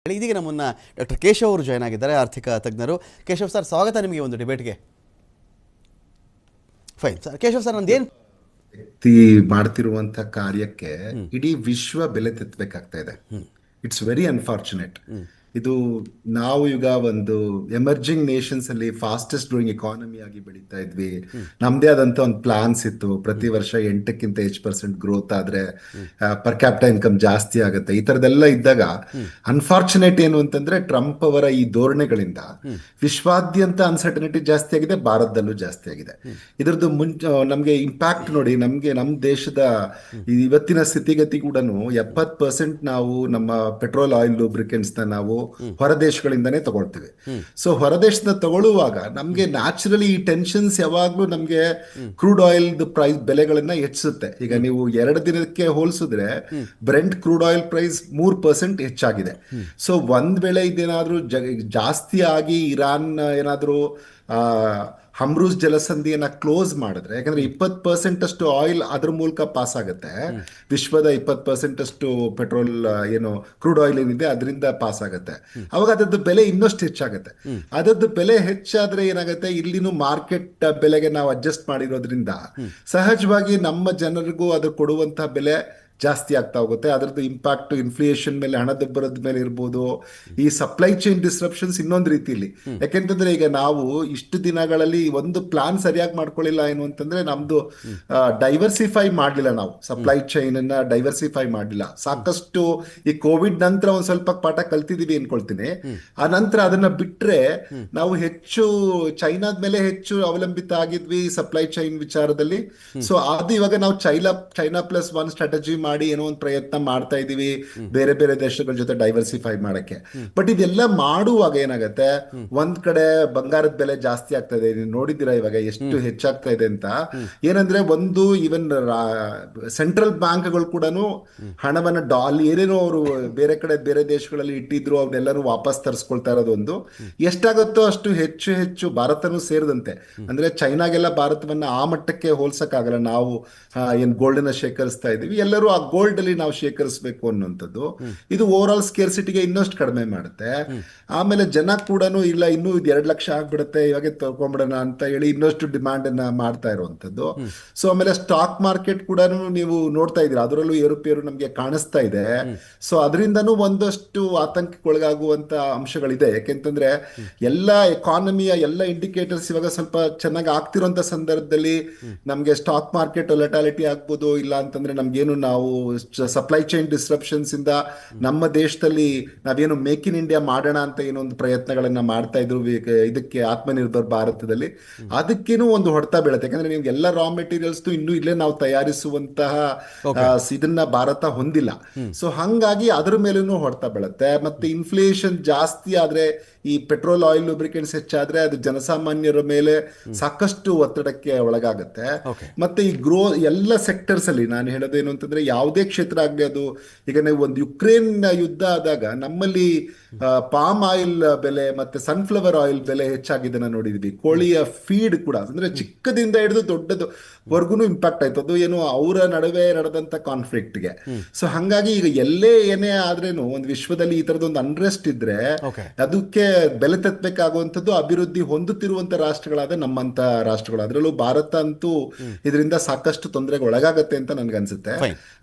ಇದೀಗ ನಮ್ಮನ್ನ ಡಾಕ್ಟರ್ ಕೇಶವ್ ಅವರು ಜಾಯ್ನ್ ಆಗಿದ್ದಾರೆ, ಆರ್ಥಿಕ ತಜ್ಞರು. ಕೇಶವ್ ಸರ್, ಸ್ವಾಗತ ನಿಮಗೆ ಒಂದು ಡಿಬೇಟ್ಗೆ. Fine sir. ಕೇಶವ್ ಸರ್, ನಂದೇನು ವ್ಯಕ್ತಿ ಮಾಡ್ತಿರುವಂತ ಕಾರ್ಯಕ್ಕೆ ಇಡೀ ವಿಶ್ವ ಬೆಲೆ ತೆತ್ತಬೇಕಾಗ್ತಾ ಇದೆ. It's very unfortunate. ಇದು ನಾವು ಈಗ ಒಂದು ಎಮರ್ಜಿಂಗ್ ನೇಷನ್ಸ್ ಅಲ್ಲಿ ಫಾಸ್ಟೆಸ್ಟ್ ಗ್ರೋಯಿಂಗ್ ಎಕಾನಮಿ ಆಗಿ ಬೆಳೀತಾ ಇದ್ವಿ. ನಮ್ದೇ ಆದಂತ ಒಂದು ಪ್ಲಾನ್ಸ್ ಇತ್ತು, ಪ್ರತಿ ವರ್ಷ 8% ಗ್ರೋತ್ ಆದ್ರೆ ಪರ್ ಕ್ಯಾಪಿಟಲ್ ಇನ್ಕಮ್ ಜಾಸ್ತಿ ಆಗುತ್ತೆ. ಈ ತರದೆಲ್ಲ ಇದ್ದಾಗ ಅನ್ಫಾರ್ಚುನೇಟ್ ಏನು ಅಂತಂದ್ರೆ ಟ್ರಂಪ್ ಅವರ ಈ ಧೋರಣೆಗಳಿಂದ ವಿಶ್ವಾದ್ಯಂತ ಅನ್ಸರ್ಟನಿಟಿ ಜಾಸ್ತಿ ಆಗಿದೆ, ಭಾರತದಲ್ಲೂ ಜಾಸ್ತಿ ಆಗಿದೆ. ಇದರದ್ದು ನಮ್ಗೆ ಇಂಪ್ಯಾಕ್ಟ್ ನೋಡಿ, ನಮ್ಮ ದೇಶದ ಇವತ್ತಿನ ಸ್ಥಿತಿಗತಿ ಕೂಡ 70% ನಾವು ನಮ್ಮ ಪೆಟ್ರೋಲ್ ಆಯಿಲ್ ಲೂಬ್ರಿಕೆಂಟ್ಸ್ ನಾವು ಹೊರದೇಶಗಳಿಂದಾನೇ ತಗೊಳ್ತೀವಿ. ಸೊ ಹೊರದೇಶದ ತಗೊಳ್ಳುವಾಗ ನಮ್ಗೆ ನ್ಯಾಚುರಲಿ ಈ ಟೆನ್ಷನ್ಸ್ ಯಾವಾಗ್ಲೂ ನಮ್ಗೆ ಕ್ರೂಡ್ ಆಯಿಲ್ ಪ್ರೈಸ್ ಬೆಲೆಗಳನ್ನ ಹೆಚ್ಚಿಸುತ್ತೆ. ಈಗ ನೀವು 2 ದಿನಕ್ಕೆ ಹೋಲಿಸಿದ್ರೆ ಬ್ರೆಂಟ್ ಕ್ರೂಡ್ ಆಯಿಲ್ ಪ್ರೈಸ್ 3% ಹೆಚ್ಚಾಗಿದೆ. ಸೊ ಒಂದ್ ವೇಳೆ ಇದೇನಾದ್ರೂ ಜಾಸ್ತಿ ಆಗಿ ಇರಾನ್ ಏನಾದ್ರೂ ಹಮ್ರೂಸ್ ಜಲಸಂಧಿಯನ್ನ ಕ್ಲೋಸ್ ಮಾಡಿದ್ರೆ, ಯಾಕಂದ್ರೆ 20% ಅಷ್ಟು ಆಯಿಲ್ ಅದ್ರ ಮೂಲಕ ಪಾಸ್ ಆಗುತ್ತೆ, ವಿಶ್ವದ 20% ಅಷ್ಟು ಪೆಟ್ರೋಲ್ ಏನು ಕ್ರೂಡ್ ಆಯಿಲ್ ಏನಿದೆ ಅದರಿಂದ ಪಾಸ್ ಆಗುತ್ತೆ. ಅವಾಗ ಅದರದ್ದು ಬೆಲೆ ಇನ್ನಷ್ಟು ಹೆಚ್ಚಾಗುತ್ತೆ. ಅದರದ್ದು ಬೆಲೆ ಹೆಚ್ಚಾದ್ರೆ ಏನಾಗುತ್ತೆ, ಇಲ್ಲಿನೂ ಮಾರ್ಕೆಟ್ ಬೆಲೆಗೆ ನಾವು ಅಡ್ಜಸ್ಟ್ ಮಾಡಿರೋದ್ರಿಂದ ಸಹಜವಾಗಿ ನಮ್ಮ ಜನರಿಗೂ ಅದು ಕೊಡುವಂತಹ ಬೆಲೆ ಜಾಸ್ತಿ ಆಗ್ತಾ ಹೋಗುತ್ತೆ. ಅದರದ್ದು ಇಂಪ್ಯಾಕ್ಟ್ ಇನ್ಫ್ಲೇಷನ್ ಮೇಲೆ, ಹಣದುಬ್ಬರದ ಮೇಲೆ ಇರ್ಬೋದು. ಈ ಸಪ್ಲೈ ಚೈನ್ ಡಿಸ್ರಪ್ಷನ್ಸ್ ಇನ್ನೊಂದು ರೀತಿಯಲ್ಲಿ, ಯಾಕೆಂತಂದ್ರೆ ಈಗ ನಾವು ಇಷ್ಟು ದಿನಗಳಲ್ಲಿ ಒಂದು ಪ್ಲಾನ್ ಸರಿಯಾಗಿ ಮಾಡ್ಕೊಳ್ಳಿಲ್ಲ. ಏನು ಅಂತಂದ್ರೆ ನಮ್ದು ಡೈವರ್ಸಿಫೈ ಮಾಡಲಿಲ್ಲ, ನಾವು ಸಪ್ಲೈ ಚೈನ್ ಅನ್ನ ಡೈವರ್ಸಿಫೈ ಮಾಡಲಿಲ್ಲ. ಸಾಕಷ್ಟು ಈ ಕೋವಿಡ್ ನಂತರ ಒಂದ್ ಸ್ವಲ್ಪ ಪಾಠ ಕಲ್ತಿದೀವಿ ಅನ್ಕೊಳ್ತೀನಿ. ಆ ನಂತರ ಅದನ್ನ ಬಿಟ್ರೆ ನಾವು ಹೆಚ್ಚು ಚೈನಾದ ಮೇಲೆ ಹೆಚ್ಚು ಅವಲಂಬಿತ ಆಗಿದ್ವಿ ಸಪ್ಲೈ ಚೈನ್ ವಿಚಾರದಲ್ಲಿ. ಸೊ ಅದು ಇವಾಗ ನಾವು ಚೈನಾ +1 ಸ್ಟ್ರಾಟಜಿ ಮಾಡಿ ಏನೋ ಒಂದು ಪ್ರಯತ್ನ ಮಾಡ್ತಾ ಇದೀವಿ ಬೇರೆ ಬೇರೆ ದೇಶಗಳ ಜೊತೆ ಡೈವರ್ಸಿಫೈ ಮಾಡಕ್ಕೆ. ಬಟ್ ಇದೆಲ್ಲ ಮಾಡುವಾಗ ಏನಾಗತ್ತೆ, ಒಂದ್ ಕಡೆ ಬಂಗಾರದ ಬೆಲೆ ಜಾಸ್ತಿ ಆಗ್ತಾ ಇದೆ. ನೀವು ನೋಡಿದ್ದೀರಾ ಇವಾಗ ಎಷ್ಟು ಹೆಚ್ಚಾಗ್ತಾ ಇದೆ ಅಂತ. ಏನಂದ್ರೆ ಒಂದು ಈವನ್ ಸೆಂಟ್ರಲ್ ಬ್ಯಾಂಕ್ಗಳು ಕೂಡ ಹಣವನ್ನ ಏನೇನೋ ಅವರು ಬೇರೆ ಕಡೆ ಬೇರೆ ದೇಶಗಳಲ್ಲಿ ಇಟ್ಟಿದ್ರು ಅವನ್ನೆಲ್ಲರೂ ವಾಪಸ್ ತರಿಸ್ಕೊಳ್ತಾ ಇರೋದು. ಒಂದು ಎಷ್ಟಾಗುತ್ತೋ ಅಷ್ಟು ಹೆಚ್ಚು ಹೆಚ್ಚು ಭಾರತನೂ ಸೇರಿದಂತೆ, ಅಂದ್ರೆ ಚೈನಾಗೆಲ್ಲ ಭಾರತವನ್ನ ಆ ಮಟ್ಟಕ್ಕೆ ಹೋಲ್ಸಕ್ಕಾಗಲ್ಲ. ನಾವು ಏನ್ ಗೋಲ್ಡನ್ನ ಶೇಖರಿಸ್ತಾ ಇದೀವಿ, ಎಲ್ಲರೂ ಆ ಗೋಲ್ಡ್ ಅಲ್ಲಿ ನಾವು ಶೇಖರಿಸಬೇಕು ಅನ್ನುವಂಥದ್ದು. ಇದು ಓವರ್ ಆಲ್ ಸ್ಕೇರ್ಸಿಟಿಗೆ ಇನ್ನಷ್ಟು ಕಡಿಮೆ ಮಾಡುತ್ತೆ. ಆಮೇಲೆ ಜನ ಕೂಡ ಇಲ್ಲ ಇನ್ನೂ 2 ಲಕ್ಷ ಆಗ್ಬಿಡುತ್ತೆ ಇವಾಗ ತಗೊಂಡ್ಬಿಡೋಣ ಅಂತ ಹೇಳಿ ಇನ್ನಷ್ಟು ಡಿಮ್ಯಾಂಡ್ ಅನ್ನ ಮಾಡ್ತಾ ಇರುವಂತದ್ದು. ಸೊ ಆಮೇಲೆ ಸ್ಟಾಕ್ ಮಾರ್ಕೆಟ್ ಕೂಡ ನೀವು ನೋಡ್ತಾ ಇದ್ದೀರಾ, ಅದರಲ್ಲೂ ಏರುಪೇರು ನಮ್ಗೆ ಕಾಣಿಸ್ತಾ ಇದೆ. ಸೊ ಅದರಿಂದನೂ ಒಂದಷ್ಟು ಆತಂಕಕ್ಕೊಳಗಾಗುವಂತ ಅಂಶಗಳಿದೆ. ಯಾಕೆಂತಂದ್ರೆ ಎಲ್ಲ ಎಕಾನಮಿಯ ಎಲ್ಲ ಇಂಡಿಕೇಟರ್ಸ್ ಇವಾಗ ಸ್ವಲ್ಪ ಚೆನ್ನಾಗಿ ಆಗ್ತಿರುವಂತ ಸಂದರ್ಭದಲ್ಲಿ ನಮ್ಗೆ ಸ್ಟಾಕ್ ಮಾರ್ಕೆಟ್ ವೊಲಟಾಲಿಟಿ ಆಗ್ಬೋದು, ಇಲ್ಲ ಅಂತಂದ್ರೆ ನಮ್ಗೇನು ನಾವು ಸಪ್ಲೈ ಚೈನ್ ಡಿಸ್ರಪ್ಷನ್ಸ್ ಇಂದ ನಮ್ಮ ದೇಶದಲ್ಲಿ ನಾವೇನು ಮೇಕ್ ಇನ್ ಇಂಡಿಯಾ ಮಾಡೋಣ ಅಂತ ಏನೊಂದು ಪ್ರಯತ್ನಗಳನ್ನ ಮಾಡ್ತಾ ಇದ್ರು ಇದಕ್ಕೆ ಆತ್ಮನಿರ್ಭರ್ ಭಾರತದಲ್ಲಿ, ಅದಕ್ಕೇನು ಒಂದು ಹೊಡೆತ ಬೀಳುತ್ತೆ. ಯಾಕಂದ್ರೆ ನೀವು ಎಲ್ಲ ರಾ ಮೆಟೀರಿಯಲ್ಸ್ ಇನ್ನೂ ಇಲ್ಲೇ ನಾವು ತಯಾರಿಸುವಂತಹ ಇದನ್ನ ಭಾರತ ಹೊಂದಿಲ್ಲ. ಸೊ ಹಂಗಾಗಿ ಅದ್ರ ಮೇಲೂ ಹೊಡೆತ ಬೀಳುತ್ತೆ. ಮತ್ತೆ ಇನ್ಫ್ಲೇಷನ್ ಜಾಸ್ತಿ ಆದ್ರೆ, ಈ ಪೆಟ್ರೋಲ್ ಆಯಿಲ್ ಲೂಬ್ರಿಕೆಂಟ್ಸ್ ಹೆಚ್ಚಾದ್ರೆ ಅದು ಜನಸಾಮಾನ್ಯರ ಮೇಲೆ ಸಾಕಷ್ಟು ಒತ್ತಡಕ್ಕೆ ಒಳಗಾಗುತ್ತೆ. ಮತ್ತೆ ಈ ಎಲ್ಲ ಸೆಕ್ಟರ್ಸ್ ಅಲ್ಲಿ ನಾನು ಹೇಳೋದೇನು ಅಂತಂದ್ರೆ, ಯಾವುದೇ ಕ್ಷೇತ್ರ ಆಗಲಿ ಅದು, ಈಗ ನೀವು ಒಂದು ಯುಕ್ರೇನ್ ಯುದ್ಧ ಆದಾಗ ನಮ್ಮಲ್ಲಿ ಪಾಮ್ ಆಯಿಲ್ ಬೆಲೆ ಮತ್ತೆ ಸನ್ಫ್ಲವರ್ ಆಯಿಲ್ ಬೆಲೆ ಹೆಚ್ಚಾಗಿದ್ದನ್ನ ನೋಡಿದ್ವಿ. ಕೋಳಿಯ ಫೀಡ್ ಕೂಡ ಅಂದ್ರೆ ಚಿಕ್ಕದಿಂದ ಹಿಡಿದು ದೊಡ್ಡದು ವರ್ಗುನು ಇಂಪ್ಯಾಕ್ಟ್ ಆಯ್ತು. ಅದು ಏನು ಅವರ ನಡುವೆ ನಡೆದಂತ ಕಾನ್ಫ್ಲಿಕ್ಟ್ಗೆ. ಸೊ ಹಂಗಾಗಿ ಈಗ ಎಲ್ಲೇ ಏನೇ ಆದ್ರೇನು ಒಂದು ವಿಶ್ವದಲ್ಲಿ ಈ ತರದೊಂದು ಅನ್ರೆಸ್ಟ್ ಇದ್ರೆ ಅದಕ್ಕೆ ಬೆಲೆ ತೆತ್ತಬೇಕಾಗುವಂಥದ್ದು ಅಭಿವೃದ್ಧಿ ಹೊಂದುತ್ತಿರುವಂತ ರಾಷ್ಟ್ರಗಳಾದ ನಮ್ಮಂತ ರಾಷ್ಟ್ರಗಳು. ಅದರಲ್ಲೂ ಭಾರತ ಅಂತೂ ಇದರಿಂದ ಸಾಕಷ್ಟು ತೊಂದರೆಗೆ ಒಳಗಾಗತ್ತೆ ಅಂತ ನನ್ಗನ್ಸುತ್ತೆ.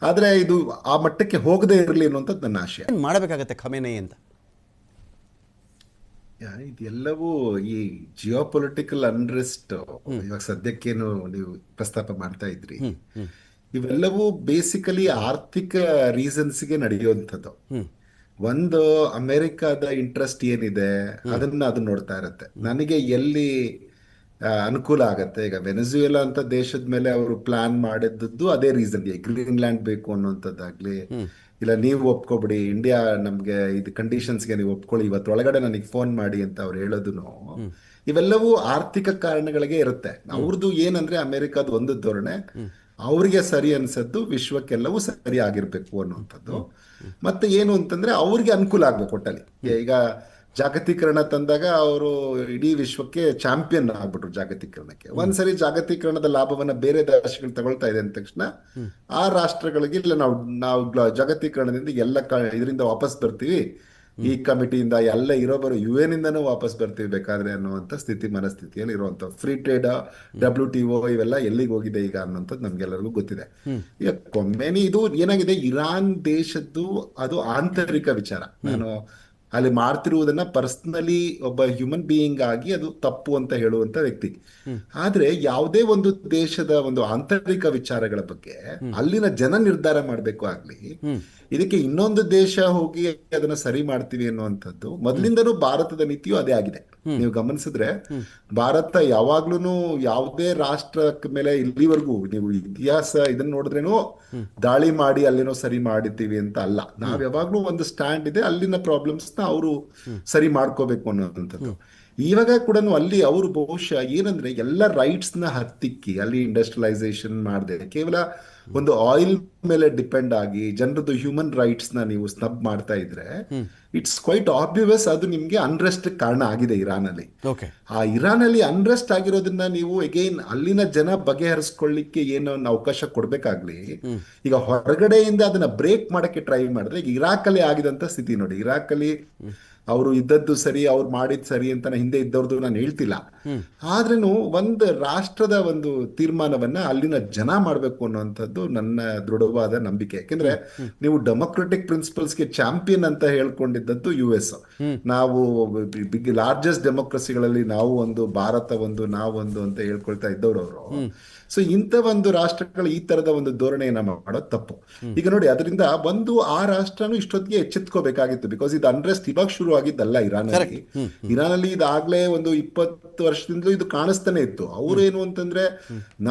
ಆದ್ರೆ ಇದು ಆ ಮಟ್ಟಕ್ಕೆ ಹೋಗದೆ ಇರಲಿ ಅನ್ನುವಂಥದ್ದು ನನ್ನ ಆಶಯ. ಮಾಡಬೇಕಾಗತ್ತೆ ಖಮೇನಿ ಅಂತ. ಇದೆಲ್ಲವೂ ಈ ಜಿಯೋಪೊಲಿಟಿಕಲ್ ಅನ್ರೆಸ್ಟ್ ಇವಾಗ ಸದ್ಯಕ್ಕೇನು ನೀವು ಪ್ರಸ್ತಾಪ ಮಾಡ್ತಾ ಇದ್ರಿ, ಇವೆಲ್ಲವೂ ಬೇಸಿಕಲಿ ಆರ್ಥಿಕ ರೀಸನ್ಸ್ಗೆ ನಡೆಯುವಂಥದ್ದು. ಒಂದು ಅಮೆರಿಕದ ಇಂಟ್ರೆಸ್ಟ್ ಏನಿದೆ ಅದನ್ನ ನೋಡ್ತಾ ಇರುತ್ತೆ. ನನಗೆ ಎಲ್ಲಿ ಅನುಕೂಲ ಆಗತ್ತೆ, ಈಗ ವೆನೆಜುವೆಲಾ ಅಂತ ದೇಶದ ಮೇಲೆ ಅವರು ಪ್ಲಾನ್ ಮಾಡಿದ್ದು ಅದೇ ರೀಸನ್ಗೆ, ಗ್ರೀನ್ಲ್ಯಾಂಡ್ ಬೇಕು ಅನ್ನುವಂಥದ್ದಾಗ್ಲಿ, ಇಲ್ಲ ನೀವು ಒಪ್ಕೊಬಿಡಿ ಇಂಡಿಯಾ ನಮ್ಗೆ ಇದು ಕಂಡೀಷನ್ಸ್ಗೆ ನೀವು ಒಪ್ಕೊಳ್ಳಿ, ಇವತ್ತೊಳಗಡೆ ನನಗೆ ಫೋನ್ ಮಾಡಿ ಅಂತ ಅವ್ರು ಹೇಳೋದನ್ನು, ಇವೆಲ್ಲವೂ ಆರ್ಥಿಕ ಕಾರಣಗಳಿಗೆ ಇರುತ್ತೆ. ಅವ್ರದ್ದು ಏನಂದ್ರೆ ಅಮೆರಿಕದ ಒಂದು ಧೋರಣೆ, ಅವ್ರಿಗೆ ಸರಿ ಅನ್ಸದ್ದು ವಿಶ್ವಕ್ಕೆಲ್ಲವೂ ಸರಿ ಆಗಿರ್ಬೇಕು ಅನ್ನುವಂಥದ್ದು. ಮತ್ತೆ ಏನು ಅಂತಂದ್ರೆ ಅವ್ರಿಗೆ ಅನುಕೂಲ ಆಗ್ಬೇಕು ಒಟ್ಟಲ್ಲಿ. ಈಗ ಜಾಗತೀಕರಣ ತಂದಾಗ ಅವರು ಇಡೀ ವಿಶ್ವಕ್ಕೆ ಚಾಂಪಿಯನ್ ಆಗ್ಬಿಟ್ರು ಜಾಗತೀಕರಣಕ್ಕೆ. ಒಂದ್ಸರಿ ಜಾಗತೀಕರಣದ ಲಾಭವನ್ನ ಬೇರೆ ದೇಶಗಳು ತಗೊಳ್ತಾ ಇದೆ ಅಂದ ತಕ್ಷಣ ಆ ರಾಷ್ಟ್ರಗಳಿಗೆ ಇಲ್ಲ ನಾವು ಜಾಗತೀಕರಣದಿಂದ ಎಲ್ಲ ಇದರಿಂದ ವಾಪಸ್ ಬರ್ತೀವಿ, ಈ ಕಮಿಟಿಯಿಂದ ಎಲ್ಲ ಇರೋಬರೋ UN ಇಂದನೂ ವಾಪಸ್ ಬರ್ತೀವಿ ಬೇಕಾದ್ರೆ ಅನ್ನುವಂಥ ಮನಸ್ಥಿತಿಯಲ್ಲಿ ಇರುವಂತ ಫ್ರೀ ಟ್ರೇಡ್ WTO ಇವೆಲ್ಲ ಎಲ್ಲಿಗೆ ಹೋಗಿದೆ ಈಗ ಅನ್ನೋಂಥದ್ದು ನಮ್ಗೆಲ್ಲರಿಗೂ ಗೊತ್ತಿದೆ. ಈಗ ಕೊಮ್ಮೇನಿ ಇದು ಏನಾಗಿದೆ, ಇರಾನ್ ದೇಶದ್ದು ಅದು ಆಂತರಿಕ ವಿಚಾರ. ನಾನು ಅಲ್ಲಿ ಮಾಡ್ತಿರುವುದನ್ನ ಪರ್ಸನಲಿ ಒಬ್ಬ ಹ್ಯೂಮನ್ ಬೀಯಿಂಗ್ ಆಗಿ ಅದು ತಪ್ಪು ಅಂತ ಹೇಳುವಂತ ವ್ಯಕ್ತಿ. ಆದ್ರೆ ಯಾವುದೇ ಒಂದು ದೇಶದ ಒಂದು ಆಂತರಿಕ ವಿಚಾರಗಳ ಬಗ್ಗೆ ಅಲ್ಲಿನ ಜನ ನಿರ್ಧಾರ ಮಾಡ್ಬೇಕು ಆಗ್ಲಿ, ಇದಕ್ಕೆ ಇನ್ನೊಂದು ದೇಶ ಹೋಗಿ ಅದನ್ನ ಸರಿ ಮಾಡ್ತೀವಿ ಅನ್ನುವಂಥದ್ದು ಮೊದಲಿಂದನೂ ಭಾರತದ ನೀತಿಯು ಅದೇ ಆಗಿದೆ. ನೀವು ಗಮನಿಸಿದ್ರೆ ಭಾರತ ಯಾವಾಗ್ಲೂ ಯಾವುದೇ ರಾಷ್ಟ್ರ ಮೇಲೆ ಇಲ್ಲಿವರೆಗೂ ನೀವು ಇತಿಹಾಸ ಇದನ್ನ ನೋಡಿದ್ರೇನೋ ದಾಳಿ ಮಾಡಿ ಅಲ್ಲೇನೋ ಸರಿ ಮಾಡಿದ್ದೀವಿ ಅಂತ ಅಲ್ಲ. ನಾವ್ ಯಾವಾಗ್ಲೂ ಒಂದು ಸ್ಟ್ಯಾಂಡ್ ಇದೆ, ಅಲ್ಲಿನ ಪ್ರಾಬ್ಲಮ್ಸ್ ನ ಅವರು ಸರಿ ಮಾಡ್ಕೋಬೇಕು ಅನ್ನೋಂಥದ್ದು. ಇವಾಗ ಕೂಡ ಅಲ್ಲಿ ಅವರು ಬಹುಶಃ ಏನಂದ್ರೆ ಎಲ್ಲ ರೈಟ್ಸ್ ನ ಹತ್ತಿಕ್ಕಿ ಅಲ್ಲಿ ಇಂಡಸ್ಟ್ರಿಯಲೈಸೇಷನ್ ಮಾಡದೆ ಕೇವಲ ಒಂದು ಆಯಿಲ್ ಮೇಲೆ ಡಿಪೆಂಡ್ ಆಗಿ ಜನರದ್ದು ಹ್ಯೂಮನ್ ರೈಟ್ಸ್ ನ ನೀವು ಸ್ನಬ್ ಮಾಡ್ತಾ ಇದ್ರೆ ಇಟ್ಸ್ ಕ್ವೈಟ್ ಆಬ್ವಿಯಸ್ ಅದು ನಿಮ್ಗೆ ಅನ್ರೆಸ್ಟ್ ಕಾರಣ ಆಗಿದೆ ಇರಾನ್ ಅಲ್ಲಿ. ಆ ಇರಾನ್ ಅಲ್ಲಿ ಅನ್ರೆಸ್ಟ್ ಆಗಿರೋದನ್ನ ನೀವು ಅಗೈನ್ ಅಲ್ಲಿನ ಜನ ಬಗೆಹರಿಸ್ಕೊಳ್ಳಿಕ್ಕೆ ಏನೋ ಒಂದು ಅವಕಾಶ ಕೊಡ್ಬೇಕಾಗ್ಲಿ. ಈಗ ಹೊರಗಡೆಯಿಂದ ಅದನ್ನ ಬ್ರೇಕ್ ಮಾಡಕ್ಕೆ ಟ್ರೈ ಮಾಡಿದ್ರೆ ಈಗ ಇರಾಕ್ ಅಲ್ಲಿ ಆಗಿದಂತ ಸ್ಥಿತಿ ನೋಡಿ. ಇರಾಕ್ ಅಲ್ಲಿ ಅವರು ಇದ್ದದ್ದು ಸರಿ, ಅವ್ರು ಮಾಡಿದ್ ಸರಿ ಅಂತ ಹಿಂದೆ ಇದ್ದವ್ರದ್ದು ನಾನು ಹೇಳ್ತಿಲ್ಲ. ಆದ್ರೂ ಒಂದು ರಾಷ್ಟ್ರದ ಒಂದು ತೀರ್ಮಾನವನ್ನ ಅಲ್ಲಿನ ಜನ ಮಾಡ್ಬೇಕು ಅನ್ನುವಂಥದ್ದು ನನ್ನ ದೃಢವಾದ ನಂಬಿಕೆ. ಯಾಕೆಂದ್ರೆ ನೀವು ಡೆಮೊಕ್ರೆಟಿಕ್ ಪ್ರಿನ್ಸಿಪಲ್ಸ್ಗೆ ಚಾಂಪಿಯನ್ ಅಂತ ಹೇಳ್ಕೊಂಡಿದ್ದದ್ದು US. ನಾವು ಲಾರ್ಜೆಸ್ಟ್ ಡೆಮೋಕ್ರಸಿಗಳಲ್ಲಿ ನಾವು ಒಂದು, ಭಾರತ ಒಂದು, ನಾವೊಂದು ಅಂತ ಹೇಳ್ಕೊಳ್ತಾ ಇದ್ದವ್ರು ಅವರು. ಸೊ ಇಂಥ ಒಂದು ರಾಷ್ಟ್ರಗಳು ಈ ತರದ ಒಂದು ಧೋರಣೆಯನ್ನ ಮಾಡೋದು ತಪ್ಪು. ಈಗ ನೋಡಿ, ಅದರಿಂದ ಒಂದು ಆ ರಾಷ್ಟ್ರನು ಇಷ್ಟೊತ್ತಿಗೆ ಎಚ್ಚೆತ್ಕೋಬೇಕಾಗಿತ್ತು. ಬಿಕಾಸ್ ಇದು ಅನ್ರೆಸ್ಟ್ ಇವಾಗ ಶುರು ಆಗಿದ್ದಲ್ಲ ಇರಾನಲ್ಲಿ. ಇರಾನಲ್ಲಿ ಇದಾಗ್ಲೇ ಒಂದು 20 ವರ್ಷದಿಂದಲೂ ಇದು ಕಾಣಿಸ್ತಾನೆ ಇತ್ತು. ಅವ್ರೇನು ಅಂತಂದ್ರೆ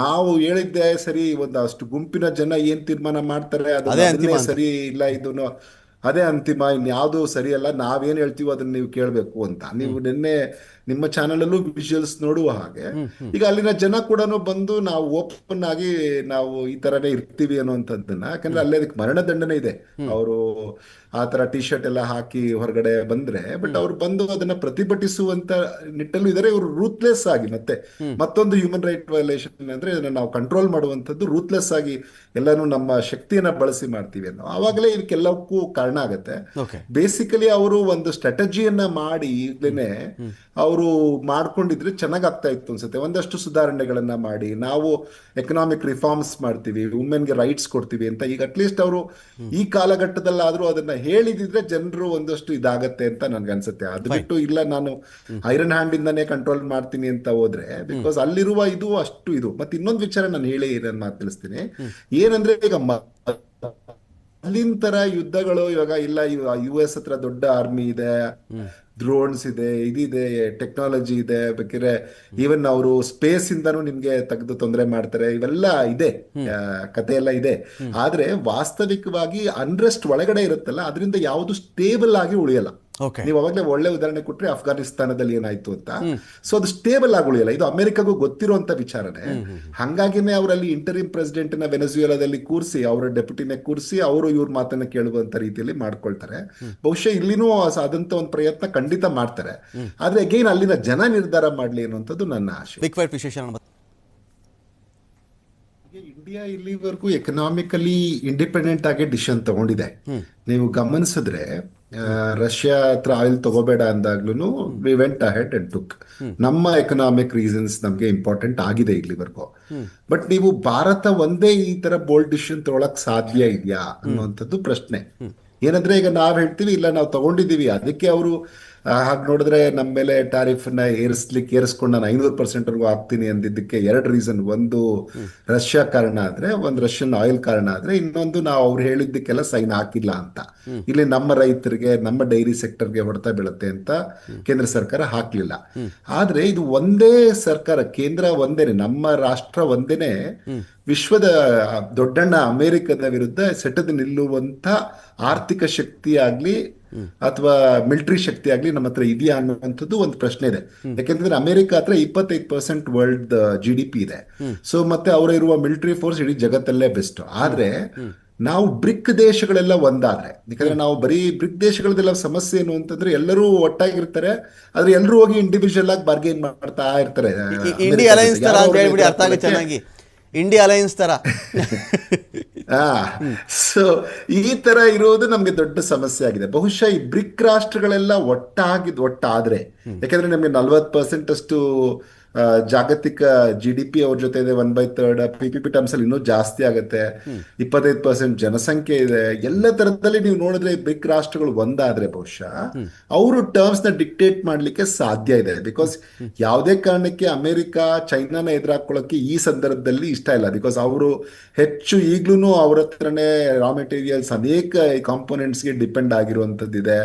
ನಾವು ಹೇಳಿದ್ದೆ ಸರಿ, ಒಂದು ಅಷ್ಟು ಗುಂಪಿನ ಜನ ಏನ್ ತೀರ್ಮಾನ ಮಾಡ್ತಾರೆ ಅದನ್ನೇ ಸರಿ, ಇಲ್ಲ ಇದನ್ನು ಅದೇ ಅಂತಿಮ, ಇನ್ಯಾವುದೂ ಸರಿಯಲ್ಲ, ನಾವೇನ್ ಹೇಳ್ತೀವೋ ಅದನ್ನ ನೀವು ಕೇಳಬೇಕು ಅಂತ. ನೀವು ನಿನ್ನೆ ನಿಮ್ಮ ಚಾನಲ್ ಅಲ್ಲೂ ವಿಜುವಲ್ಸ್ ನೋಡುವ ಹಾಗೆ ಈಗ ಅಲ್ಲಿನ ಜನ ಕೂಡ ಬಂದು ನಾವು ಓಪನ್ ಆಗಿ ನಾವು ಈ ತರನೇ ಇರ್ತೀವಿ ಅನ್ನುವಂಥದ್ದನ್ನ, ಯಾಕಂದ್ರೆ ಅಲ್ಲೇ ಅದಕ್ಕೆ ಮರಣದಂಡನೆ ಇದೆ. ಅವರು ಆ ತರ ಟಿ ಶರ್ಟ್ ಎಲ್ಲ ಹಾಕಿ ಹೊರಗಡೆ ಬಂದ್ರೆ, ಬಟ್ ಅವ್ರು ಬಂದು ಅದನ್ನ ಪ್ರತಿಭಟಿಸುವಂತ ನಿಟ್ಟಲ್ಲೂ ಇದಾರೆ. ಇವರು ರೂತ್ಲೆಸ್ ಆಗಿ ಮತ್ತೊಂದು ಹ್ಯೂಮನ್ ರೈಟ್ ವೈಲೇಷನ್ ಅಂದ್ರೆ ಇದನ್ನ ನಾವು ಕಂಟ್ರೋಲ್ ಮಾಡುವಂಥದ್ದು ರೂತ್ಲೆಸ್ ಆಗಿ ಎಲ್ಲಾನು ನಮ್ಮ ಶಕ್ತಿಯನ್ನ ಬಳಸಿ ಮಾಡ್ತೀವಿ ಅನ್ನೋ ಆವಾಗಲೇ ಇದಕ್ಕೆಲ್ಲಕ್ಕೂ ಕಾರಣ ಆಗತ್ತೆ. ಬೇಸಿಕಲಿ ಅವರು ಒಂದು ಸ್ಟ್ರಾಟಜಿಯನ್ನ ಮಾಡಿ ಈಗಲೇ ಅವರು ಮಾಡ್ಕೊಂಡಿದ್ರೆ ಚೆನ್ನಾಗಾಗ್ತಾ ಇತ್ತು ಅನ್ಸುತ್ತೆ. ಒಂದಷ್ಟು ಸುಧಾರಣೆಗಳನ್ನ ಮಾಡಿ ನಾವು ಎಕನಾಮಿಕ್ ರಿಫಾರ್ಮ್ಸ್ ಮಾಡ್ತೀವಿ, ವುಮೆನ್ಗೆ ರೈಟ್ಸ್ ಕೊಡ್ತೀವಿ ಅಂತ ಈಗ ಅಟ್ಲೀಸ್ಟ್ ಅವರು ಈ ಕಾಲಘಟ್ಟದಲ್ಲಾದ್ರೂ ಅದನ್ನ ಹೇಳಿದಿದ್ರೆ ಜನರು ಒಂದಷ್ಟು ಇದಾಗತ್ತೆ ಅಂತ ನನ್ಗೆ ಅನ್ಸುತ್ತೆ. ಅದು ಬಿಟ್ಟು ಇಲ್ಲ ನಾನು ಐರನ್ ಹ್ಯಾಂಡ್ ಇಂದಾನೇ ಕಂಟ್ರೋಲ್ ಮಾಡ್ತೀನಿ ಅಂತ ಹೋದ್ರೆ, ಬಿಕಾಸ್ ಅಲ್ಲಿರುವ ಇದು ಅಷ್ಟು ಇದು. ಮತ್ತೆ ಇನ್ನೊಂದು ವಿಚಾರ ನಾನು ಹೇಳಿ ನಾನು ಮಾತು ತಿಳಿಸ್ತೀನಿ. ಏನಂದ್ರೆ ಈಗ ಅಲ್ಲಿನ ತರ ಯುದ್ಧಗಳು ಇವಾಗ ಇಲ್ಲ. US ಹತ್ರ ದೊಡ್ಡ ಆರ್ಮಿ ಇದೆ, ಡ್ರೋನ್ಸ್ ಇದೆ, ಇದಿದೆ, ಟೆಕ್ನಾಲಜಿ ಇದೆ, ಬೇಕಿದ್ರೆ ಈವನ್ ಅವರು ಸ್ಪೇಸ್ ಇಂದಾನು ನಿಮ್ಗೆ ತೆಗೆದು ತೊಂದರೆ ಮಾಡ್ತಾರೆ. ಇವೆಲ್ಲ ಇದೆ, ಕತೆ ಎಲ್ಲ ಇದೆ. ಆದ್ರೆ ವಾಸ್ತವಿಕವಾಗಿ ಅನ್ರೆಸ್ಟ್ ಒಳಗಡೆ ಇರುತ್ತಲ್ಲ, ಅದರಿಂದ ಯಾವುದು ಸ್ಟೇಬಲ್ ಆಗಿ ಉಳಿಯಲ್ಲ. ನೀವು ಅವಾಗಲೇ ಒಳ್ಳೆ ಉದಾಹರಣೆ ಕೊಟ್ರೆ ಅಫ್ಘಾನಿಸ್ತಾನದಲ್ಲಿ ಏನಾಯ್ತು ಅಂತ. ಸೊ ಅದು ಸ್ಟೇಬಲ್ ಆಗಿ ಉಳಿಯಲ್ಲ. ಇದು ಅಮೆರಿಕಾಗೂ ಗೊತ್ತಿರುವಂತ ವಿಚಾರನೆ. ಹಂಗಾಗಿನೇ ಅವರಲ್ಲಿ ಇಂಟರಿಮ್ ಪ್ರೆಸಿಡೆಂಟ್ ನ ವೆನೆಜುವೆಲಾದಲ್ಲಿ ಕೂರಿಸಿ, ಅವರ ಡೆಪ್ಯೂಟಿನ ಕೂರಿಸಿ ಅವರು ಇವ್ರ ಮಾತನ್ನ ಕೇಳುವಂತ ರೀತಿಯಲ್ಲಿ ಮಾಡ್ಕೊಳ್ತಾರೆ. ಬಹುಶಃ ಇಲ್ಲಿನೂ ಆದಂತ ಒಂದು ಪ್ರಯತ್ನ ಖಂಡಿತ ಮಾಡ್ತಾರೆ. ಆದ್ರೆ ಅಗೈನ್ ಅಲ್ಲಿನ ಜನ ನಿರ್ಧಾರ ಮಾಡ್ಲಿ ಅನ್ನುವಂಥದ್ದು ನನ್ನ ಆಶೆ. ಇಂಡಿಯಾ ಇಲ್ಲಿವರೆಗೂ ಎಕನಾಮಿಕಲಿ ಇಂಡಿಪೆಂಡೆಂಟ್ ಆಗಿ ಡಿಸಿಷನ್ ತಗೊಂಡಿದೆ. ನೀವು ಗಮನಿಸಿದ್ರೆ ರಷ್ಯಾ ಹತ್ರ ಆಯಿಲ್ ತಗೋಬೇಡ ಅಂದಾಗ್ಲೂ we went ahead and took. ನಮ್ಮ ಎಕನಾಮಿಕ್ ರೀಸನ್ಸ್ ನಮ್ಗೆ ಇಂಪಾರ್ಟೆಂಟ್ ಆಗಿದೆ ಇಲ್ಲಿವರೆಗೂ. ಬಟ್ ನೀವು ಭಾರತ ಒಂದೇ ಈ ತರ ಬೋಲ್ಡ್ ಡಿಸಿಷನ್ ತಗೊಳಕ್ ಸಾಧ್ಯ ಇದೆಯಾ ಅನ್ನುವಂಥದ್ದು ಪ್ರಶ್ನೆ. ಏನಂದ್ರೆ ಈಗ ನಾವ್ ಹೇಳ್ತೀವಿ ಇಲ್ಲ ನಾವು ತಗೊಂಡಿದೀವಿ, ಅದಕ್ಕೆ ಅವರು ಹಾಗೆ ನೋಡಿದ್ರೆ ನಮ್ಮ ಮೇಲೆ ಟ್ಯಾರಿಫ್ ನ ಏರಿಸ್ಕೊಂಡು ನಾನು 500% ವರ್ಗೂ ಆಗ್ತೀನಿ ಅಂದಿದ್ದಕ್ಕೆ 2 ರೀಸನ್. ಒಂದು ರಷ್ಯಾ ಕಾರಣ ಆದ್ರೆ, ಒಂದು ರಷ್ಯನ್ ಆಯಿಲ್ ಕಾರಣ ಆದ್ರೆ, ಇನ್ನೊಂದು ನಾವು ಅವ್ರು ಹೇಳಿದ್ದಕ್ಕೆಲ್ಲ ಸೈನ್ ಹಾಕಿಲ್ಲ ಅಂತ. ಇಲ್ಲಿ ನಮ್ಮ ರೈತರಿಗೆ, ನಮ್ಮ ಡೈರಿ ಸೆಕ್ಟರ್ಗೆ ಹೊಡೆತ ಬೀಳುತ್ತೆ ಅಂತ ಕೇಂದ್ರ ಸರ್ಕಾರ ಹಾಕ್ಲಿಲ್ಲ. ಆದ್ರೆ ಇದು ಒಂದೇ ಸರ್ಕಾರ, ಕೇಂದ್ರ ಒಂದೇನೆ, ನಮ್ಮ ರಾಷ್ಟ್ರ ಒಂದೇನೆ ವಿಶ್ವದ ದೊಡ್ಡಣ್ಣ ಅಮೆರಿಕದ ವಿರುದ್ಧ ಸೆಟೆದು ನಿಲ್ಲುವಂತ ಆರ್ಥಿಕ ಶಕ್ತಿ ಆಗ್ಲಿ ಅಥವಾ ಮಿಲಿಟರಿ ಶಕ್ತಿ ಆಗ್ಲಿ ನಮ್ಮ ಹತ್ರ ಇದೆಯಾ ಅನ್ನುವಂಥದ್ದು ಒಂದು ಪ್ರಶ್ನೆ ಇದೆ. ಯಾಕೆಂದ್ರೆ ಅಮೆರಿಕ ಹತ್ರ 25% ವರ್ಲ್ಡ್ GDP ಇದೆ. ಸೊ ಮತ್ತೆ ಅವರ ಇರುವ ಮಿಲಿಟರಿ ಫೋರ್ಸ್ ಇಡೀ ಜಗತ್ತಲ್ಲೇ ಬೆಸ್ಟ್. ಆದ್ರೆ ನಾವು ಬ್ರಿಕ್ ದೇಶಗಳೆಲ್ಲ ಒಂದಾದ್ರೆ, ಯಾಕಂದ್ರೆ ನಾವು ಬರೀ ಬ್ರಿಕ್ ದೇಶಗಳದೆಲ್ಲ ಸಮಸ್ಯೆ ಏನು ಅಂತಂದ್ರೆ ಎಲ್ಲರೂ ಒಟ್ಟಾಗಿರ್ತಾರೆ, ಆದ್ರೆ ಎಲ್ಲರೂ ಹೋಗಿ ಇಂಡಿವಿಜುವಲ್ ಆಗಿ ಬಾರ್ಗೇನ್ ಮಾಡ್ತಾ ಇರ್ತಾರೆ. ಇಂಡಿಯಾ ಅಲಯನ್ಸ್ ತರ. ಆ ಸೊ ಈ ತರ ಇರೋದು ನಮ್ಗೆ ದೊಡ್ಡ ಸಮಸ್ಯೆ ಆಗಿದೆ. ಬಹುಶಃ ಈ ಬ್ರಿಕ್ ರಾಷ್ಟ್ರಗಳೆಲ್ಲ ಒಟ್ಟಾದ್ರೆ, ಯಾಕಂದ್ರೆ ನಮ್ಗೆ 40% ಅಷ್ಟು ಜಾಗತಿಕ GDP ಅವ್ರ ಜೊತೆ ಇದೆ, 1/3 PPP ಟರ್ಮ್ಸ್ ಅಲ್ಲಿ ಇನ್ನೂ ಜಾಸ್ತಿ ಆಗುತ್ತೆ. 25% ಜನಸಂಖ್ಯೆ ಇದೆ. ಎಲ್ಲ ತರದಲ್ಲಿ ನೀವು ನೋಡಿದ್ರೆ ಬ್ರಿಕ್ ರಾಷ್ಟ್ರಗಳು ಒಂದಾದ್ರೆ ಬಹುಶಃ ಅವರು ಟರ್ಮ್ಸ್ ನ ಡಿಕ್ಟೇಟ್ ಮಾಡ್ಲಿಕ್ಕೆ ಸಾಧ್ಯ ಇದೆ. ಬಿಕಾಸ್ ಯಾವುದೇ ಕಾರಣಕ್ಕೆ ಅಮೆರಿಕ ಚೈನಾನ ಎದುರಾಕೊಳ್ಳೋಕೆ ಈ ಸಂದರ್ಭದಲ್ಲಿ ಇಷ್ಟ ಇಲ್ಲ. ಬಿಕಾಸ್ ಅವರು ಹೆಚ್ಚು ಈಗ್ಲೂ ಅವ್ರ ಹತ್ರನೇ ರಾ ಮೆಟೀರಿಯಲ್ಸ್ ಅನೇಕ ಕಾಂಪೋನೆಂಟ್ಸ್ಗೆ ಡಿಪೆಂಡ್ ಆಗಿರುವಂತದ್ದಿದೆ.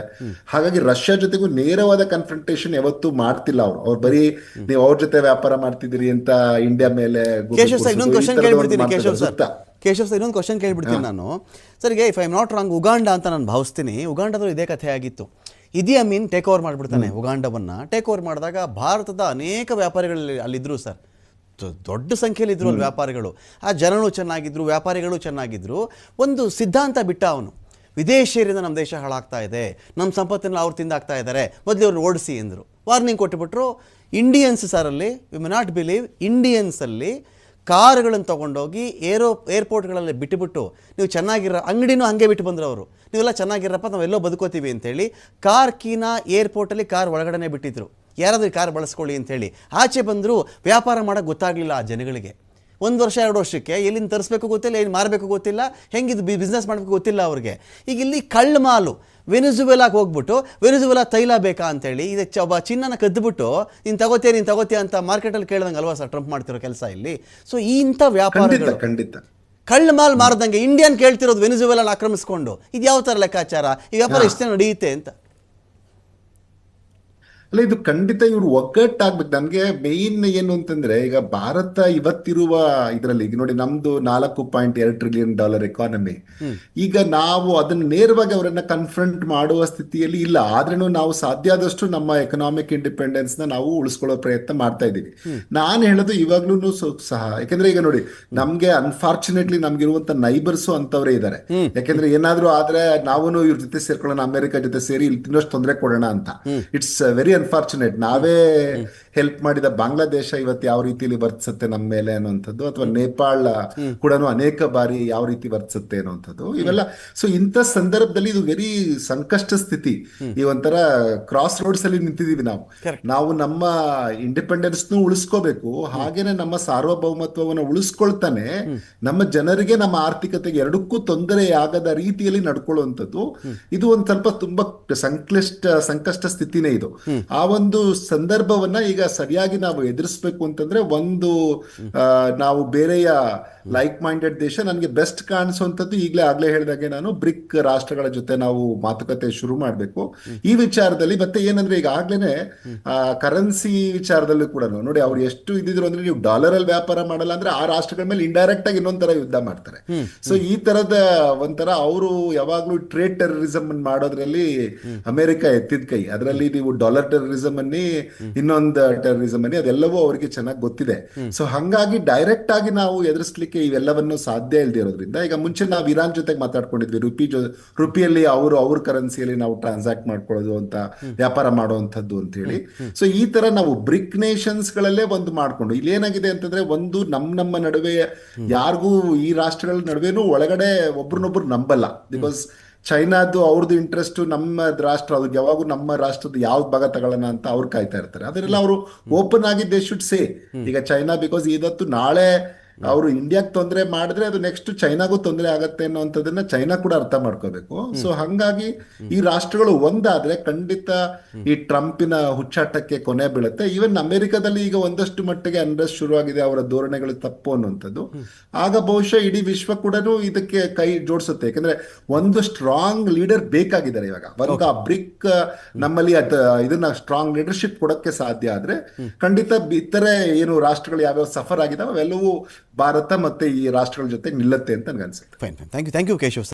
ಹಾಗಾಗಿ ರಷ್ಯಾ ಜೊತೆಗೂ ನೇರವಾದ ಕನ್ಫ್ರಂಟೇಷನ್ ಯಾವತ್ತೂ ಮಾಡ್ತಿಲ್ಲ. ಅವ್ರು ಬರೀ ನೀವು ಅವ್ರ ಜೊತೆ ವ್ಯಾಪಾರ ಮಾಡ್ತಿದ್ದೀರಿ ಅಂತ ಇಂಡಿಯಾ ಮೇಲೆ. ಕೇಶವ್ ಸರ್ ಇನ್ನೊಂದು ಕ್ವಶನ್ ಕೇಳ್ಬಿಡ್ತೀನಿ. ಕೇಶವ್ ಸರ್ ಇನ್ನೊಂದು ಕ್ವಶನ್ ಕೇಳ್ಬಿಡ್ತೀನಿ ನಾನು ಸರ್ಗೆ. If I am not wrong, Uganda ಅಂತ ನಾನು ಭಾವಿಸ್ತೀನಿ. ಉಗಾಂಡದಲ್ಲಿ ಇದೇ ಕಥೆ ಆಗಿತ್ತು. ಇದಿ ಅಮೀನ್ ಟೇಕ್ ಓವರ್ ಮಾಡಿಬಿಡ್ತಾನೆ ಉಗಾಂಡವನ್ನು. ಟೇಕ್ ಓವರ್ ಮಾಡಿದಾಗ ಭಾರತದ ಅನೇಕ ವ್ಯಾಪಾರಿಗಳು ಅಲ್ಲಿದ್ದರು ಸರ್, ದೊಡ್ಡ ಸಂಖ್ಯೆಯಲ್ಲಿ ಇದ್ರು ಅಲ್ಲಿ ವ್ಯಾಪಾರಿಗಳು. ಆ ಜನರು ಚೆನ್ನಾಗಿದ್ರು, ವ್ಯಾಪಾರಿಗಳು ಚೆನ್ನಾಗಿದ್ರು. ಒಂದು ಸಿದ್ಧಾಂತ ಬಿಟ್ಟ ಅವನು, ವಿದೇಶಿಯರಿಂದ ನಮ್ಮ ದೇಶ ಹಾಳಾಗ್ತಾ ಇದೆ, ನಮ್ಮ ಸಂಪತ್ತನ್ನು ಅವ್ರು ತಿಂದಾಗ್ತಾ ಇದ್ದಾರೆ, ಮೊದಲು ಅವ್ರನ್ನ ಓಡಿಸಿ ಅಂದರು. ವಾರ್ನಿಂಗ್ ಕೊಟ್ಟುಬಿಟ್ರು. ಇಂಡಿಯನ್ಸ್ ಸರಲ್ಲಿ, ಯು ಮೆ ನಾಟ್ ಬಿಲೀವ್, ಇಂಡಿಯನ್ಸಲ್ಲಿ ಕಾರುಗಳನ್ನು ತೊಗೊಂಡೋಗಿ ಏರ್ಪೋರ್ಟ್ಗಳಲ್ಲಿ ಬಿಟ್ಟುಬಿಟ್ಟು ನೀವು ಚೆನ್ನಾಗಿರೋ ಅಂಗಡಿನೂ ಹಾಗೆ ಬಿಟ್ಟು ಬಂದರು ಅವರು. ನೀವೆಲ್ಲ ಚೆನ್ನಾಗಿರಪ್ಪ, ನಾವೆಲ್ಲೋ ಬದುಕೋತೀವಿ ಅಂತೇಳಿ ಕಾರ್ ಕೀನ ಏರ್ಪೋರ್ಟಲ್ಲಿ ಕಾರ್ ಒಳಗಡೆ ಬಿಟ್ಟಿದ್ರು. ಯಾರಾದರೂ ಕಾರ್ ಬಳಸ್ಕೊಳ್ಳಿ ಅಂಥೇಳಿ. ಆಚೆ ಬಂದರೂ ವ್ಯಾಪಾರ ಮಾಡೋಕ್ಕೆ ಗೊತ್ತಾಗಲಿಲ್ಲ ಆ ಜನಗಳಿಗೆ. 1 ವರ್ಷ 2 ವರ್ಷಕ್ಕೆ ಎಲ್ಲಿಂದ ತರಿಸ್ಬೇಕು ಗೊತ್ತಿಲ್ಲ, ಏನು ಮಾರಬೇಕು ಗೊತ್ತಿಲ್ಲ, ಹೆಂಗಿದು ಬಿಸ್ನೆಸ್ ಮಾಡಬೇಕು ಗೊತ್ತಿಲ್ಲ ಅವ್ರಿಗೆ. ಈಗ ಇಲ್ಲಿ ಕಳ್ಳ ಮಾಲು ವೆನಿಜುವೆಲಾಗೆ ಹೋಗ್ಬಿಟ್ಟು ವೆನಿಜುವೆಲಾ ತೈಲ ಬೇಕಾ ಅಂತೇಳಿ ಇದು ಒಬ್ಬ ಚಿನ್ನನ ಕದ್ದುಬಿಟ್ಟು ನೀನು ತಗೋತೀಯ ಅಂತ ಮಾರ್ಕೆಟಲ್ಲಿ ಕೇಳ್ದಂಗೆ ಅಲ್ವಾ ಸರ್ ಟ್ರಂಪ್ ಮಾಡ್ತಿರೋ ಕೆಲಸ ಇಲ್ಲಿ. ಸೊ ಇಂಥ ವ್ಯಾಪಾರಗಳು ಖಂಡಿತ ಕಳ್ಳ ಮಾಲ್ ಮಾರದಂಗೆ ಇಂಡಿಯನ್ ಕೇಳ್ತಿರೋದು ವೆನಿಜುವೆಲಾನ ಆಕ್ರಮಿಸ್ಕೊಂಡು, ಇದು ಯಾವ ಥರ ಲೆಕ್ಕಾಚಾರ? ಈ ವ್ಯಾಪಾರ ಇಷ್ಟೇ ನಡೆಯುತ್ತೆ ಅಂತ. ಅಲ್ಲ, ಇದು ಖಂಡಿತ ಇವ್ರು ಒಗ್ಗಟ್ಟಾಗ್ಬೇಕು. ನನ್ಗೆ ಮೇನ್ ಏನು ಅಂತಂದ್ರೆ, ಈಗ ಭಾರತ ಇವತ್ತಿರುವ ಇದರಲ್ಲಿ ಈಗ ನೋಡಿ, ನಮ್ದು $4.2 ಟ್ರಿಲಿಯನ್ ಎಕಾನಮಿ. ಈಗ ನಾವು ಅದನ್ನ ನೇರವಾಗಿ ಅವರನ್ನ ಕನ್ಫ್ರಂಟ್ ಮಾಡುವ ಸ್ಥಿತಿಯಲ್ಲಿ ಇಲ್ಲ. ಆದ್ರೂ ನಾವು ಸಾಧ್ಯ ಆದಷ್ಟು ನಮ್ಮ ಎಕನಾಮಿಕ್ ಇಂಡಿಪೆಂಡೆನ್ಸ್ ನ ನಾವು ಉಳಿಸ್ಕೊಳ್ಳೋ ಪ್ರಯತ್ನ ಮಾಡ್ತಾ ಇದ್ದೀವಿ. ನಾನು ಹೇಳೋದು ಇವಾಗ್ಲೂ ಸಹ, ಯಾಕಂದ್ರೆ ಈಗ ನೋಡಿ, ನಮ್ಗೆ ಅನ್ಫಾರ್ಚುನೇಟ್ಲಿ ನಮ್ಗಿರುವಂತ ನೈಬರ್ಸು ಅಂತವ್ರೇ ಇದ್ದಾರೆ. ಯಾಕಂದ್ರೆ ಏನಾದ್ರು ಆದ್ರೆ ನಾವು ಇವ್ರ ಜೊತೆ ಸೇರ್ಕೊಳ್ಳೋಣ, ಅಮೆರಿಕ ಜೊತೆ ಸೇರಿ ಇಲ್ಲಿ ಇನ್ನಷ್ಟು ತೊಂದರೆ ಕೊಡೋಣ ಅಂತ. It's very unfortunate. ನಾವೇ ಹೆಲ್ಪ್ ಮಾಡಿದ ಬಾಂಗ್ಲಾದೇಶ ಇವತ್ತು ಯಾವ ರೀತಿಯಲ್ಲಿ ವರ್ತಿಸುತ್ತೆ ನಮ್ಮ ಮೇಲೆ ಅನ್ನುವಂಥದ್ದು, ಅಥವಾ ನೇಪಾಳ ಕೂಡ ಅನೇಕ ಬಾರಿ ಯಾವ ರೀತಿ ವರ್ತಿಸುತ್ತೆ ಅನ್ನುವಂಥದ್ದು ಇವೆಲ್ಲ. ಸೊ ಇಂಥ ಸಂದರ್ಭದಲ್ಲಿ ಇದು ವೆರಿ ಸಂಕಷ್ಟ ಸ್ಥಿತಿ. ಈ ಒಂಥರ ಕ್ರಾಸ್ ರೋಡ್ಸ್ ಅಲ್ಲಿ ನಿಂತಿದೀವಿ ನಾವು. ನಾವು ನಮ್ಮ ಇಂಡಿಪೆಂಡೆನ್ಸ್ ಉಳಿಸ್ಕೋಬೇಕು, ಹಾಗೇನೆ ನಮ್ಮ ಸಾರ್ವಭೌಮತ್ವವನ್ನು ಉಳಿಸ್ಕೊಳ್ತಾನೆ ನಮ್ಮ ಜನರಿಗೆ, ನಮ್ಮ ಆರ್ಥಿಕತೆಗೆ ಎರಡಕ್ಕೂ ತೊಂದರೆ ಆಗದ ರೀತಿಯಲ್ಲಿ ನಡ್ಕೊಳ್ಳುವಂಥದ್ದು. ಇದು ಒಂದ್ ಸ್ವಲ್ಪ ತುಂಬಾ ಸಂಕಷ್ಟ ಸ್ಥಿತಿನೇ ಇದು. ಆ ಒಂದು ಸಂದರ್ಭವನ್ನ ಈಗ ಸರಿಯಾಗಿ ನಾವು ಎದುರಿಸಬೇಕು ಅಂತಂದ್ರೆ, ಒಂದು ನಾವು ಬೇರೆಯ ಲೈಕ್ ಮೈಂಡೆಡ್ ದೇಶ ನನಗೆ ಬೆಸ್ಟ್ ಕಾಣಿಸುವಂಥದ್ದು ಆಗ್ಲೇ ಹೇಳಿದಾಗೆ ನಾನು ಬ್ರಿಕ್ ರಾಷ್ಟ್ರಗಳ ಜೊತೆ ನಾವು ಮಾತುಕತೆ ಶುರು ಮಾಡಬೇಕು ಈ ವಿಚಾರದಲ್ಲಿ. ಮತ್ತೆ ಏನಂದ್ರೆ, ಈಗ ಆಗ್ಲೇನೆ ಕರೆನ್ಸಿ ವಿಚಾರದಲ್ಲೂ ಕೂಡ ನೋಡಿ, ಅವ್ರು ಎಷ್ಟು ಇದ್ದಿದ್ರು ಅಂದ್ರೆ, ನೀವು ಡಾಲರ್ ಅಲ್ಲಿ ವ್ಯಾಪಾರ ಮಾಡಲ್ಲ ಅಂದ್ರೆ ಆ ರಾಷ್ಟ್ರಗಳ ಮೇಲೆ ಇಂಡೈರೆಕ್ಟ್ ಆಗಿ ಇನ್ನೊಂದ್ ತರ ಯುದ್ಧ ಮಾಡ್ತಾರೆ. ಸೊ ಈ ತರದ ಒಂಥರ ಅವರು ಯಾವಾಗ್ಲೂ ಟ್ರೇಡ್ ಟೆರರಿಸಮ್ ಮಾಡೋದ್ರಲ್ಲಿ ಅಮೆರಿಕ ಎತ್ತಿದ ಕೈ. ಅದರಲ್ಲಿ ನೀವು ಡಾಲರ್ ಟೆರರಿಸಮ್ ಅನ್ನಿ, ಇನ್ನೊಂದು ಟೆರರಿಸಮ್ ಅನ್ನಿ, ಅದೆಲ್ಲವೂ ಅವರಿಗೆ ಚೆನ್ನಾಗಿ ಗೊತ್ತಿದೆ. ಸೊ ಹಂಗಾಗಿ ಡೈರೆಕ್ಟ್ ಆಗಿ ನಾವು ಎದುರಿಸ್ಲಿಕ್ಕೆ ಇವೆಲ್ಲವನ್ನು ಸಾಧ್ಯ ಇಲ್ಲದೆ ಇರೋದ್ರಿಂದ, ಈಗ ಮುಂಚೆ ನಾವು ಇರಾನ್ ಜೊತೆಗೆ ಮಾತಾಡ್ಕೊಂಡಿದ್ವಿ, ರುಪಿಯಲ್ಲಿ ಅವ್ರ ಕರೆನ್ಸಿಯಲ್ಲಿ ನಾವು ಟ್ರಾನ್ಸಾಕ್ಟ್ ಮಾಡ್ಕೊಳ್ಳೋದು ಅಂತ, ವ್ಯಾಪಾರ ಮಾಡುವಂಥದ್ದು ಅಂತ ಹೇಳಿ. ಸೊ ಈ ತರ ನಾವು ಬ್ರಿಕ್ ನೇಷನ್ಸ್ ಗಳಲ್ಲೇ ಒಂದು ಮಾಡ್ಕೊಂಡು, ಇಲ್ಲಿ ಏನಾಗಿದೆ ಅಂತಂದ್ರೆ, ಒಂದು ನಮ್ಮ ನಡುವೆ ಯಾರಿಗೂ ಈ ರಾಷ್ಟ್ರಗಳ ನಡುವೆನೂ ಒಳಗಡೆ ಒಬ್ರನ್ನೊಬ್ರು ನಂಬಲ್ಲ. ಬಿಕಾಸ್ ಚೈನಾದ್ದು ಅವ್ರದ್ದು ಇಂಟ್ರೆಸ್ಟ್ ನಮ್ಮ ರಾಷ್ಟ್ರ, ಅದು ಯಾವಾಗೂ ನಮ್ಮ ರಾಷ್ಟ್ರದ ಯಾವ್ದು ಭಾಗ ತಗೊಳ್ಳೋಣ ಅಂತ ಅವ್ರು ಕಾಯ್ತಾ ಇರ್ತಾರೆ. ಅದನ್ನೆಲ್ಲ ಅವರು ಓಪನ್ ಆಗಿ ದೇ ಶುಡ್ ಸೇ. ಈಗ ಚೈನಾ, ಬಿಕಾಸ್ ಇವತ್ತು ನಾಳೆ ಅವರು ಇಂಡಿಯಾಕ್ಕೆ ತೊಂದರೆ ಮಾಡಿದ್ರೆ ಅದು ನೆಕ್ಸ್ಟ್ ಚೈನಾಗೂ ತೊಂದರೆ ಆಗತ್ತೆ ಅನ್ನೋಂಥದ್ದನ್ನ ಚೈನಾ ಕೂಡ ಅರ್ಥ ಮಾಡ್ಕೋಬೇಕು. ಸೊ ಹಂಗಾಗಿ ಈ ರಾಷ್ಟ್ರಗಳು ಒಂದಾದ್ರೆ ಖಂಡಿತ ಈ ಟ್ರಂಪಿನ ಹುಚ್ಚಾಟಕ್ಕೆ ಕೊನೆ ಬೀಳುತ್ತೆ. ಈವನ್ ಅಮೆರಿಕದಲ್ಲಿ ಈಗ ಒಂದಷ್ಟು ಮಟ್ಟಿಗೆ ಅನ್ರೆಸ್ಟ್ ಶುರುವಾಗಿದೆ, ಅವರ ಧೋರಣೆಗಳು ತಪ್ಪು ಅನ್ನುವಂಥದ್ದು. ಆಗ ಬಹುಶಃ ಇಡೀ ವಿಶ್ವ ಕೂಡ ಇದಕ್ಕೆ ಕೈ ಜೋಡಿಸುತ್ತೆ. ಯಾಕಂದ್ರೆ ಒಂದು ಸ್ಟ್ರಾಂಗ್ ಲೀಡರ್ ಬೇಕಾಗಿದ್ದಾರೆ ಇವಾಗ. ಒಂದು ಆ ಬ್ರಿಕ್ ನಮ್ಮಲ್ಲಿ ಇದನ್ನ ಸ್ಟ್ರಾಂಗ್ ಲೀಡರ್ಶಿಪ್ ಕೊಡಕ್ಕೆ ಸಾಧ್ಯ ಆದ್ರೆ ಖಂಡಿತ ಇತರೆ ಏನು ರಾಷ್ಟ್ರಗಳು ಯಾವ್ಯಾವ ಸಫರ್ ಆಗಿದಾವೆ ಅವೆಲ್ಲವೂ ಭಾರತ ಮತ್ತೆ ಈ ರಾಷ್ಟ್ರಗಳ ಜೊತೆ ನಿಲ್ಲತ್ತೆ ಅಂತ ನನಗನ್ಸುತ್ತೆ. Fine, thank you Keshav.